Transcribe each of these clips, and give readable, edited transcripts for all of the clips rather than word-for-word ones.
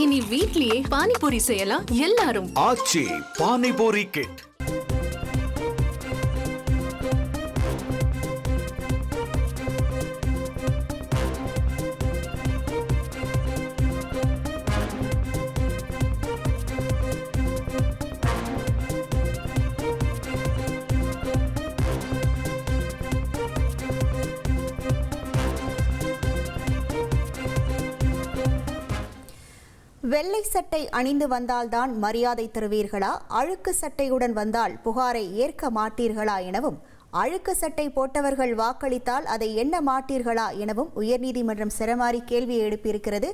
இனி வீட்லயே பானிபூரி செய்யலாம் எல்லாரும். ஆச்சி பானிபூரி கிட். வெள்ளை சட்டை அணிந்து வந்தால்தான் மரியாதை தருவீர்களா, அழுக்கு சட்டையுடன் வந்தால் புகாரை ஏற்க மாட்டீர்களா எனவும், அழுக்கு சட்டை போட்டவர்கள் வாக்களித்தால் அதை எண்ண மாட்டீர்களா எனவும் உயர்நீதிமன்றம் சரமாரி கேள்வியை எழுப்பியிருக்கிறது.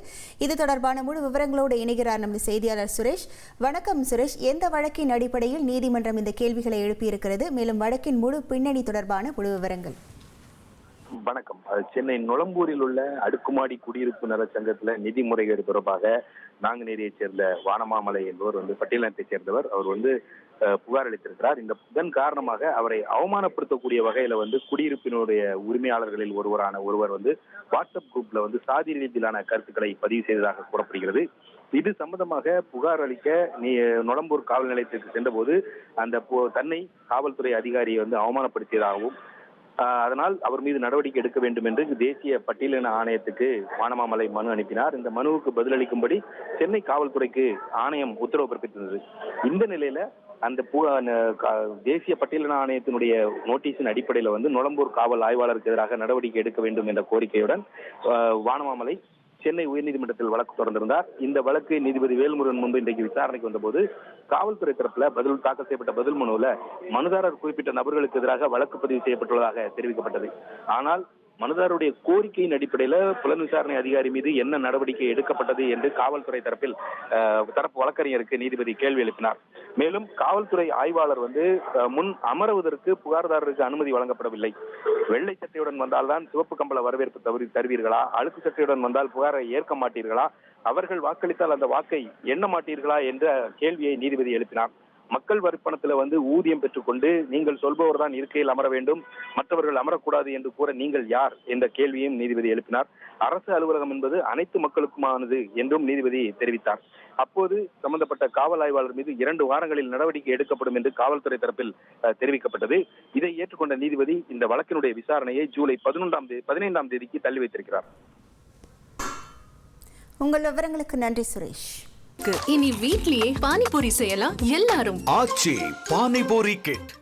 இது தொடர்பான முழு விவரங்களோடு இணைகிறார் நமது செய்தியாளர் சுரேஷ். வணக்கம் சுரேஷ், எந்த வழக்கின் அடிப்படையில் நீதிமன்றம் இந்த கேள்விகளை எழுப்பியிருக்கிறது? மேலும் வழக்கின் முழு பின்னணி தொடர்பான முழு விவரங்கள். வணக்கம். சென்னை நுளம்பூரில் உள்ள அடுக்குமாடி குடியிருப்பு நல சங்கத்துல நிதி முறைகேடு தொடர்பாக நாங்குநேரியைச் சேர்ந்த வானமாமலை என்பவர் பட்டியலினத்தைச் சேர்ந்தவர். அவர் புகார் அளித்திருக்கிறார். இதன் காரணமாக அவரை அவமானப்படுத்தக்கூடிய வகையில குடியிருப்பினுடைய உரிமையாளர்களில் ஒருவர் வாட்ஸ்அப் குரூப்ல சாதி ரீதியிலான கருத்துக்களை பதிவு செய்ததாக கூறப்படுகிறது. இது சம்பந்தமாக புகார் அளிக்க நுளம்பூர் காவல் நிலையத்திற்கு சென்றபோது தன்னை காவல்துறை அதிகாரியை அவமானப்படுத்தியதாகவும், அதனால் அவர் மீது நடவடிக்கை எடுக்க வேண்டும் என்று தேசிய பட்டியலின ஆணையத்துக்கு வானமாமலை மனு அனுப்பினார். இந்த மனுவுக்கு பதிலளிக்கும்படி சென்னை காவல்துறைக்கு ஆணையம் உத்தரவு பிறப்பித்தது. இந்த நிலையில தேசிய பட்டியலின ஆணையத்தினுடைய நோட்டீஸின் அடிப்படையில நுளம்பூர் காவல் ஆய்வாளருக்கு எதிராக நடவடிக்கை எடுக்க வேண்டும் என்ற கோரிக்கையுடன் வானமாமலை சென்னை உயர்நீதிமன்றத்தில் வழக்கு தொடர்ந்திருந்தார். இந்த வழக்கு நீதிபதி வேல்முருகன் முன்பு இன்றைக்கு விசாரணைக்கு வந்தபோது காவல்துறை தரப்புல தாக்கல் செய்யப்பட்ட பதில் மனுவில் மனுதாரர் குறிப்பிட்ட நபர்களுக்கு எதிராக வழக்கு பதிவு செய்யப்பட்டுள்ளதாக தெரிவிக்கப்பட்டது. ஆனால் மனுதாரருடைய கோரிக்கையின் அடிப்படையில புலன் விசாரணை அதிகாரி மீது என்ன நடவடிக்கை எடுக்கப்பட்டது என்று காவல்துறை தரப்பு வழக்கறிஞருக்கு நீதிபதி கேள்வி எழுப்பினார். மேலும் காவல்துறை ஆய்வாளர் முன் அமருவதற்கு புகார்தாரருக்கு அனுமதி வழங்கப்படவில்லை. வெள்ளை சட்டையுடன் வந்தால்தான் சிவப்பு கம்பள வரவேற்பு தருவீர்களா, அழுக்கு சட்டையுடன் வந்தால் புகாரை ஏற்க மாட்டீர்களா, அவர்கள் வாக்களித்தால் அந்த வாக்கை எண்ண மாட்டீர்களா என்ற கேள்வியை நீதிபதி எழுப்பினார். மக்கள் வரி பணத்துல ஊதியம் பெற்றுக்கொண்டு நீங்கள் சொல்பவர் தான் இருக்கையில் அமர வேண்டும், மற்றவர்கள் அமரக்கூடாது என்று கூற நீங்கள் யார் என்ற கேள்வியும் நீதிபதி எழுப்பினார். அரசு அலுவலகம் என்பது அனைத்து மக்களுக்குமானது என்றும் நீதிபதி தெரிவித்தார். அப்போது சம்பந்தப்பட்ட காவல் ஆய்வாளர் மீது 2 வாரங்களில் நடவடிக்கை எடுக்கப்படும் என்று காவல்துறை தரப்பில் தெரிவிக்கப்பட்டது. இதை ஏற்றுக்கொண்ட நீதிபதி இந்த வழக்கினுடைய விசாரணையை ஜூலை 15ஆம் தேதிக்கு தள்ளி வைத்திருக்கிறார். உங்கள் விவரங்களுக்கு நன்றி சுரேஷ். இனி வீட்லயே பானிபூரி செய்யலாம் எல்லாரும். ஆச்சி பானிபூரி கிட்.